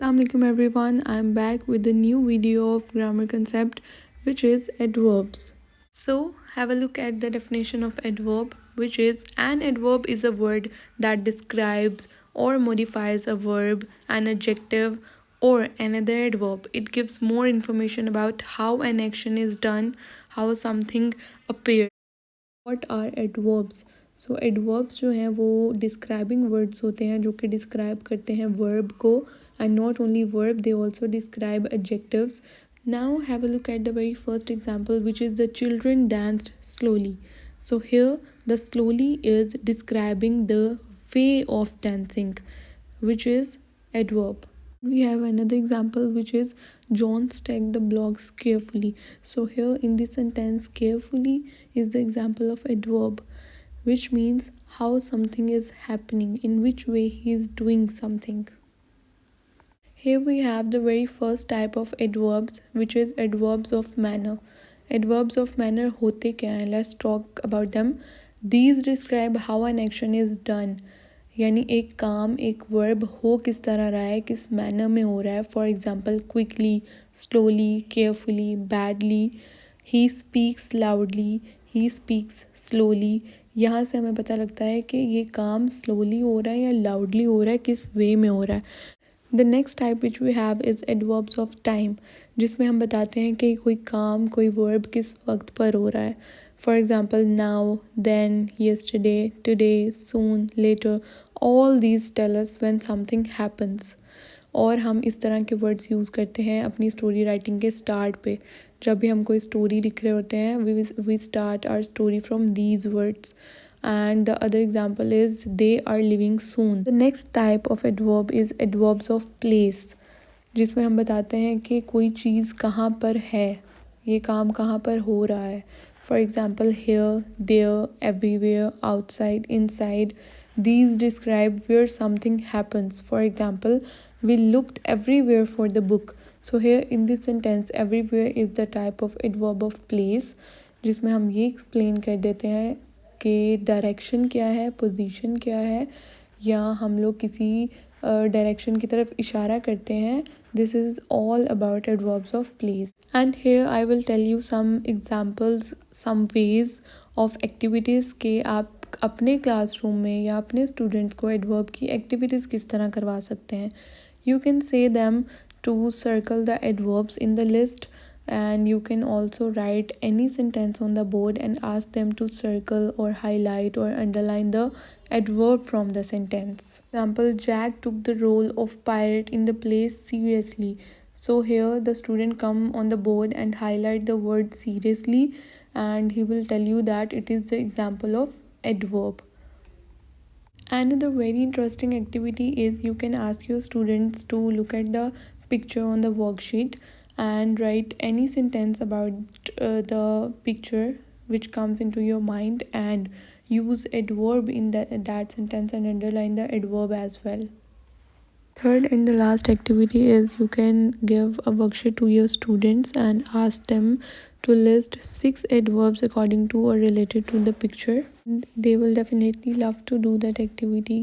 Assalamualaikum everyone, I'm back with a new video of grammar concept which is adverbs. So have a look at the definition of adverb, which is an adverb is a word that describes or modifies a verb, an adjective or another adverb. It gives more information about how an action is done, how something appears. What are adverbs? So adverbs जो हैं वो describing words होते हैं जो कि describe करते हैं verb को and not only verb they also describe adjectives. Now have a look at the very first example which is the children danced slowly. So here the slowly is describing the way of dancing which is adverb. We have another example which is John stacked the blocks carefully. So here in this sentence carefully is the example of adverb, which means how something is happening, in which way he is doing something. Here we have the very first type of adverbs which is adverbs of manner. Adverbs of manner होते क्या हैं? Let's talk about them. These describe how an action is done. यानी एक काम एक verb हो किस तरह रहा है, किस मैनर में हो रहा है. For example quickly, slowly, carefully, badly. He speaks loudly, he speaks slowly. यहाँ से हमें पता लगता है कि ये काम स्लोली हो रहा है या लाउडली हो रहा है, किस वे में हो रहा है. The next type which we have is adverbs of time, जिसमें हम बताते हैं कि कोई काम कोई वर्ब किस वक्त पर हो रहा है. For example now, then, yesterday, today, soon, later. All these tell us when something happens. और हम इस तरह के वर्ड्स यूज़ करते हैं अपनी स्टोरी राइटिंग के स्टार्ट पे. जब भी हम कोई स्टोरी लिख रहे होते हैं we start our story from these words. And the other example is they are leaving soon. The next type of adverb is adverbs of place, जिसमें हम बताते हैं कि कोई चीज़ कहाँ पर है, ये काम कहाँ पर हो रहा है. For example here, there, everywhere, outside, inside. These describe where something happens. For example, we looked everywhere for the book. So here in this sentence everywhere is the type of adverb of place, जिसमें हम ये explain कर देते हैं कि direction क्या है, position क्या है, या हम लोग किसी डायरेक्शन की तरफ इशारा करते हैं. This is all about adverbs of place. And here I will tell you some examples, some ways of activities के आप अपने क्लासरूम में या अपने स्टूडेंट्स को एडवर्ब की एक्टिविटीज़ किस तरह करवा सकते हैं. You can say them to circle the adverbs in the list. And you can also write any sentence on the board and ask them to circle or highlight or underline the adverb from the sentence. Example, Jack took the role of pirate in the play seriously. So here the student come on the board and highlight the word seriously, and he will tell you that it is the example of adverb. Another very interesting activity is you can ask your students to look at the picture on the worksheet and write any sentence about the picture which comes into your mind, and use adverb in that sentence and underline the adverb as well. Third and the last activity is you can give a worksheet to your students and ask them to list 6 adverbs according to or related to the picture. They will definitely love to do that activity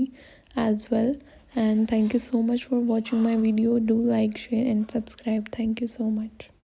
as well. And thank you so much for watching my video. Do like, share and subscribe. Thank you so much.